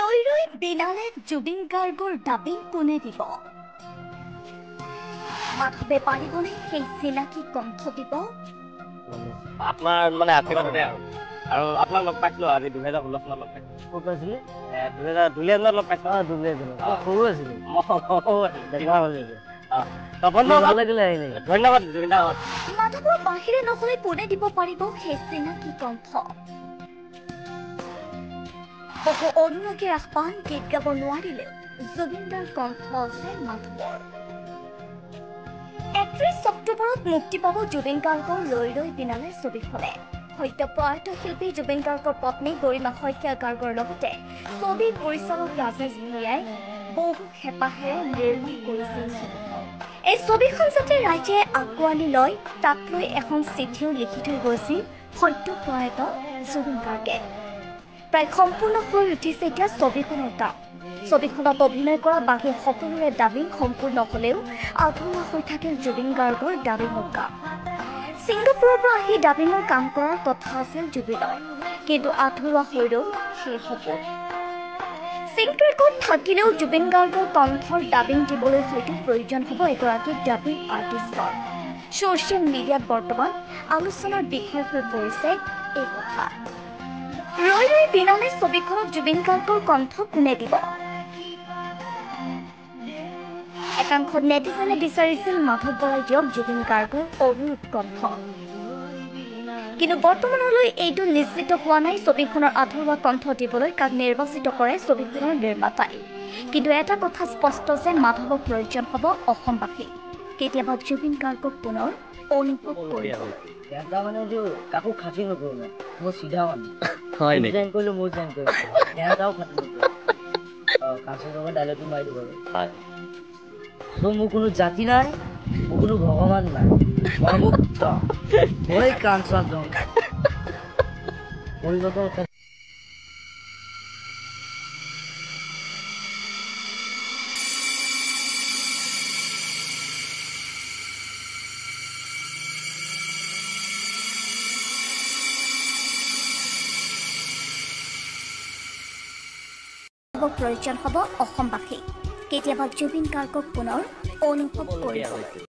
ৰৈ ৰৈ বিনালে জুবিন গাৰ্গৰ ডাবিং কোনে দিব? মাধৱে পাৰিবনে সেই চিনাকি কণ্ঠ দিব? আপোনাৰ মানে আশীৰ্বাদতে আৰু আপোনাক লগ পাইছিলো আজি 2016 চনত লগ পাইছিলো। ক'ত পাইছিলে? 2000 লগ পাইছিলো। সৰু আছিলো। দেখা পাইছিলো। ভাল লাগিলে আহিলে। ধন্যবাদ জুবিন দা। মাধৱৰ বাহিৰে নহলে কোনে দিব পাৰিব সেই চিনাকি কণ্ঠ? বহু অনুৰাগীৰ আহ্বান গীত গাব নোৱাৰিলেও জুবিন দাৰ কণ্ঠ আছে মাধৱৰ। 31 অক্টোবৰত মুক্তি পাব জুবিন গাৰ্গৰ ৰৈ ৰৈ বিনালে ছবিখনে। সদ্য প্ৰয়াত শিল্পী জুবিন গাৰ্গৰ পত্নী গৰিমা শইকীয়া গাৰ্গৰ লগতে ছবি পৰিচালক ৰাজেশ ভূঞাই বহু হেঁপাহেৰে নিৰ্মাণ কৰিছিল ছবিখন। এই ছবিখন যাতে ৰাইজে আঁকোৱালি লয় তাক লৈ এখন চিঠিও লিখি থৈ গৈছিল সদ্য প্ৰয়াত জুবিন গাৰ্গে। প্ৰায় সম্পূৰ্ণ হৈ উঠিছে এতিয়া ছবিখনৰ কাম। ছবিখনত অভিনয় কৰা বাকী সকলোৰে ডাবিং সম্পূৰ্ণ হলেও আধৰুৱা হৈ থাকিল জুবিন গাৰ্গৰ ডাবিঙৰ কাম। ছিংগাপুৰৰ পৰা আহি ডাবিঙৰ কাম কৰাৰ কথা আছিল জুবিনৰ, কিন্তু আধৰুৱা হৈ ৰল সেই সপোন। ছিংগাপুৰত থাকিলেও জুবিন গাৰ্গৰ কণ্ঠৰ ডাবিং দিবলৈ হয়তো প্ৰয়োজন হ'ব এগৰাকী ডাবিং আৰ্টিষ্টৰ। ছ'চিয়েল মিডিয়াত বৰ্তমান আলোচনাৰ বিষয় হৈ পৰিছে এই কথা। ৰৈ ৰৈ বিনালে ছবিখনত জুবিন গাৰ্গৰ কণ্ঠ কোনে দিব? একাংশ নেটিজনে বিচাৰিছিল মাধৱ বৰাই দিয়ক জুবিন গাৰ্গৰ অনুৰূপ কণ্ঠ। কিন্তু বৰ্তমানলৈ এইটো নিশ্চিত হোৱা নাই ছবিখনৰ আধৰুৱা কণ্ঠ দিবলৈ কাক নিৰ্বাচিত কৰে ছবিখনৰ নিৰ্মাতাই। কিন্তু এটা কথা স্পষ্ট যে মাধৱক প্ৰয়োজন হ'ব অসমবাসী কেতিয়াবা জুবিন গাৰ্গক পুনৰ অনুভৱ কৰিবলৈ। কাকো খাতি নকৰো মই চিধা মানুহ। জইন কৰিলো মোৰ জইন কৰিলো এটাও খাতি নকৰো। কাঞ্চন ডাইলগটো মাৰি দিব আৰু মোৰ কোনো জাতি নাই, মোৰ কোনো ভগৱান নাই, মই মুক্ত, মই কাঞ্চন পৰিৱৰ্তন। প্ৰয়োজন হ'ব অসমবাসী কেতিয়াবা জুবিন গাৰ্গক পুনৰ অনুভৱ কৰিবলৈ।